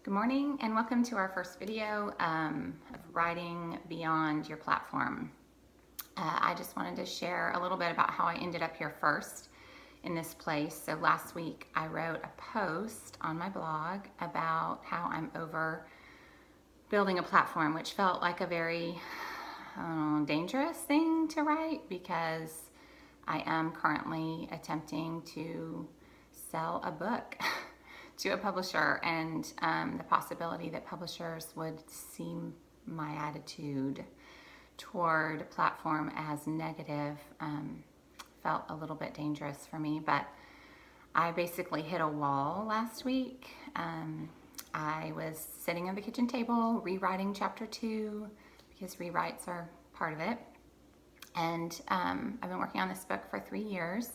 Good morning and welcome to our first video of writing beyond your platform. I just wanted to share a little bit about how I ended up here first in this place. So last week I wrote a post on my blog about how I'm over building a platform, which felt like a very dangerous thing to write because I am currently attempting to sell a book to a publisher, and the possibility that publishers would see my attitude toward platform as negative felt a little bit dangerous for me. But I basically hit a wall last week. I was sitting at the kitchen table rewriting chapter 2 because rewrites are part of it, and I've been working on this book for 3 years.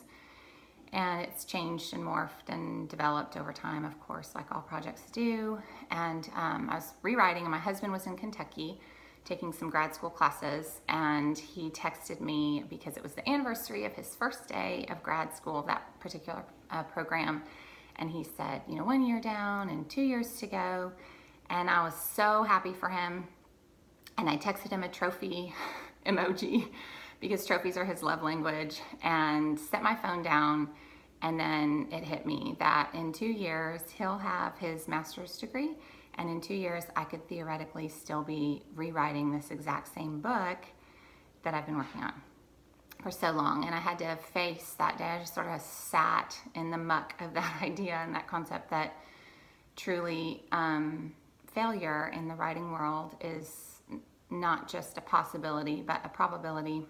And it's changed and morphed and developed over time, of course, like all projects do. And I was rewriting, and my husband was in Kentucky taking some grad school classes, and he texted me because it was the anniversary of his first day of grad school, that particular program. And he said, 1 year down and 2 years to go. And I was so happy for him. And I texted him a trophy emoji because trophies are his love language, and set my phone down. And then it hit me that in 2 years he'll have his master's degree, and in 2 years I could theoretically still be rewriting this exact same book that I've been working on for so long. And I had to face that day. I just sort of sat in the muck of that idea and that concept that truly failure in the writing world is not just a possibility but a probability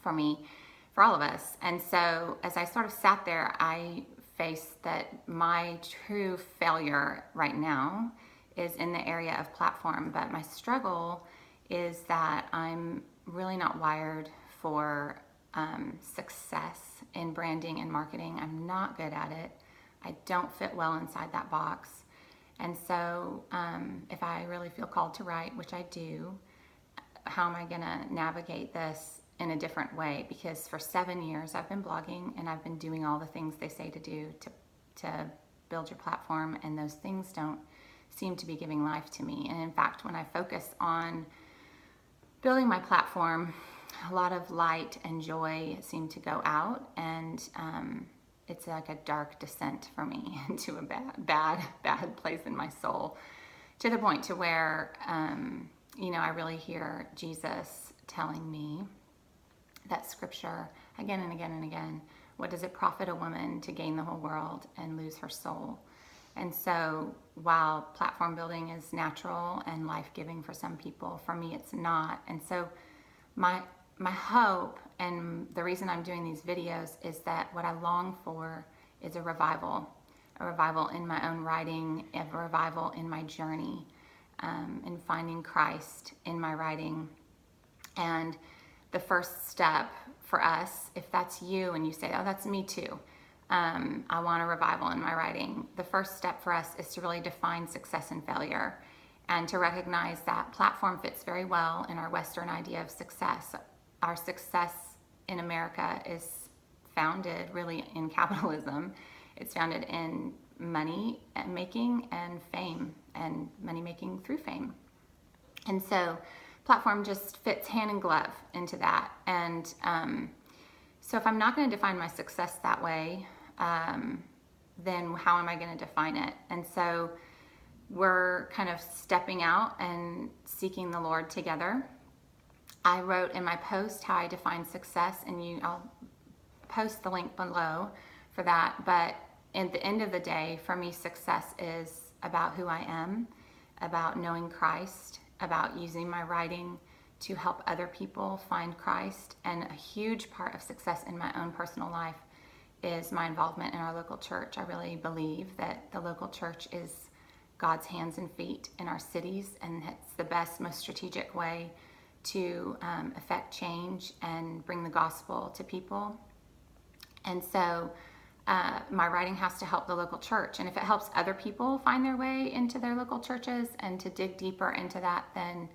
for me, for all of us. And so as I sort of sat there, I faced that my true failure right now is in the area of platform. But my struggle is that I'm really not wired for success in branding and marketing. I'm not good at it. I don't fit well inside that box. And so if I really feel called to write, which I do, how am I going to navigate this in a different way? Because for 7 years I've been blogging, and I've been doing all the things they say to do to build your platform, and those things don't seem to be giving life to me. And in fact, when I focus on building my platform, a lot of light and joy seem to go out, and it's like a dark descent for me into a bad place in my soul, to the point to where I really hear Jesus telling me that scripture again and again and again: what does it profit a woman to gain the whole world and lose her soul? And so while platform building is natural and life-giving for some people, for me it's not. And so my hope, and the reason I'm doing these videos, is that what I long for is a revival in my own writing, a revival in my journey, in finding Christ in my writing. And the first step for us, if that's you and you say, oh, that's me too, I want a revival in my writing, the first step for us is to really define success and failure, and to recognize that platform fits very well in our Western idea of success. Our success in America is founded really in capitalism. It's founded in money making and fame, and money making through fame. And so platform just fits hand in glove into that. And so if I'm not going to define my success that way, then how am I going to define it? And so we're kind of stepping out and seeking the Lord together. I wrote in my post how I define success, and I'll post the link below for that. But at the end of the day, for me, success is about who I am, about knowing Christ, about using my writing to help other people find Christ. And a huge part of success in my own personal life is my involvement in our local church. I really believe that the local church is God's hands and feet in our cities, and it's the best, most strategic way to affect change and bring the gospel to people. And so my writing has to help the local church. And if it helps other people find their way into their local churches and to dig deeper into that, then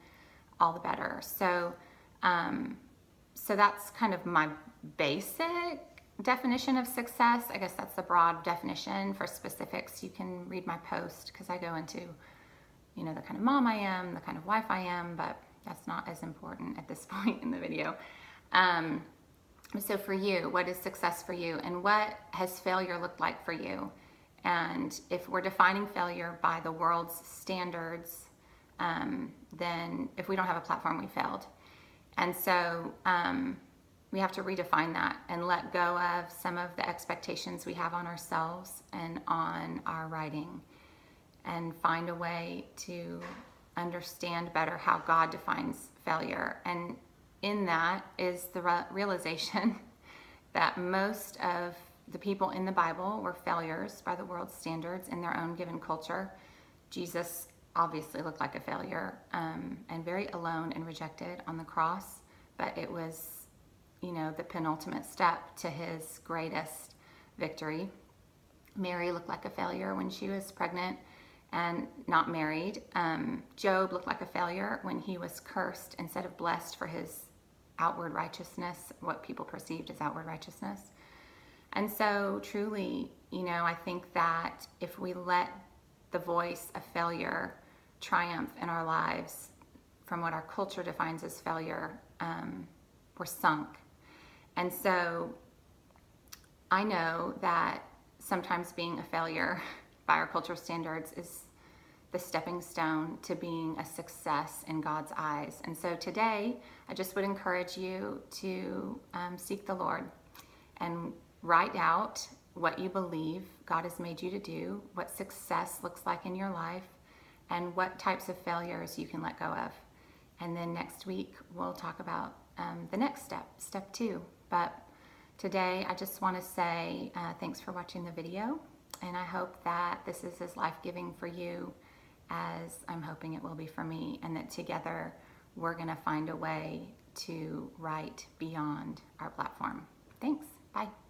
all the better. So that's kind of my basic definition of success, I guess that's the broad definition. For specifics, you can read my post because I go into, the kind of mom I am, the kind of wife I am, but that's not as important at this point in the video. So for you, what is success for you, and what has failure looked like for you? And if we're defining failure by the world's standards, then if we don't have a platform, we failed. And so we have to redefine that and let go of some of the expectations we have on ourselves and on our writing, and find a way to understand better how God defines failure. And in that is the realization that most of the people in the Bible were failures by the world's standards in their own given culture. Jesus obviously looked like a failure, and very alone and rejected on the cross, but it was, the penultimate step to his greatest victory. Mary looked like a failure when she was pregnant and not married. Job looked like a failure when he was cursed instead of blessed for his outward righteousness, what people perceived as outward righteousness. And so truly, I think that if we let the voice of failure triumph in our lives from what our culture defines as failure, we're sunk. And so I know that sometimes being a failure by our cultural standards is the stepping stone to being a success in God's eyes. And so today, I just would encourage you to seek the Lord and write out what you believe God has made you to do, what success looks like in your life, and what types of failures you can let go of. And then next week, we'll talk about the next step 2. But today, I just want to say thanks for watching the video, and I hope that this is as life-giving for you as I'm hoping it will be for me, and that together we're going to find a way to write beyond our platform. Thanks. Bye.